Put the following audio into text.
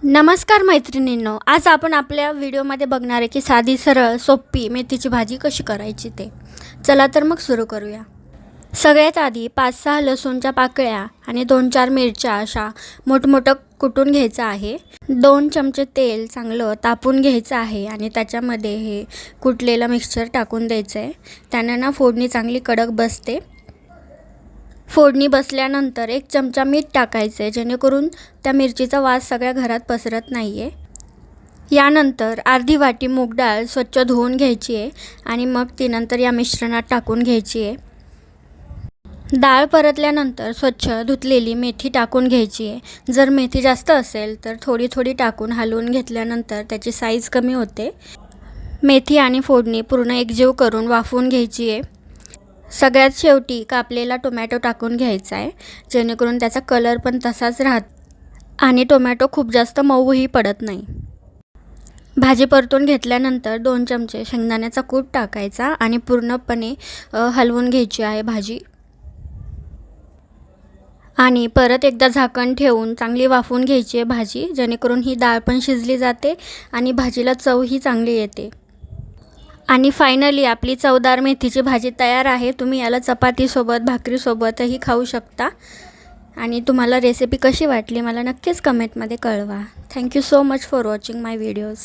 नमस्कार मैत्रिणींनो, आज आपण आपल्या व्हिडिओमध्ये बघणार आहे की साधी सरळ सोपी मेथीची भाजी कशी करायची ते. चला तर मग सुरू करूया. सगळ्यात आधी 5-6 लसूणच्या पाकळ्या आणि 2-4 मिरच्या अशा मोठमोठं कुटून घ्यायचं आहे. 2 चमचे तेल चांगलं तापून घ्यायचं आहे आणि त्याच्यामध्ये हे कुटलेलं मिक्सचर टाकून द्यायचं आहे. त्यानं ना फोडणी चांगली कडक बसते. फोडणी बसल्यानंतर 1 चमचा मीठ टाकायचं आहे, जेणेकरून त्या मिरचीचा वास सगळ्या घरात पसरत नाही आहे. यानंतर अर्धी वाटी मूग डाळ स्वच्छ धुवून घ्यायची आहे आणि मग ती नंतर या मिश्रणात टाकून घ्यायची आहे. डाळ परतल्यानंतर स्वच्छ धुतलेली मेथी टाकून घ्यायची आहे. जर मेथी जास्त असेल तर थोडी थोडी टाकून हलवून घेतल्यानंतर त्याची साईज कमी होते. मेथी आणि फोडणी पूर्ण एकजीव करून वाफवून घ्यायची आहे. सगळ्यात शेवटी कापलेला टोमॅटो टाकून घ्यायचा आहे, जेणेकरून त्याचा कलर पण तसाच राहतो आणि टोमॅटो खूप जास्त मऊही पडत नाही. भाजी परतून घेतल्यानंतर 2 चमचे शेंगदाण्याचा कूट टाकायचा आणि पूर्णपणे हलवून घ्यायची आहे भाजी. आणि परत एकदा झाकण ठेवून चांगली वाफवून घ्यायची आहे भाजी, जेणेकरून ही डाळ पण शिजली जाते आणि भाजीला चवही चांगली येते. आणि फायनली आपली चवदार मेथीची भाजी तयार आहे. तुम्ही याला चपातीसोबत भाकरीसोबतही खाऊ शकता. आणि तुम्हाला रेसिपी कशी वाटली मला नक्कीच कमेंटमध्ये कळवा. Thank you so much for watching my videos.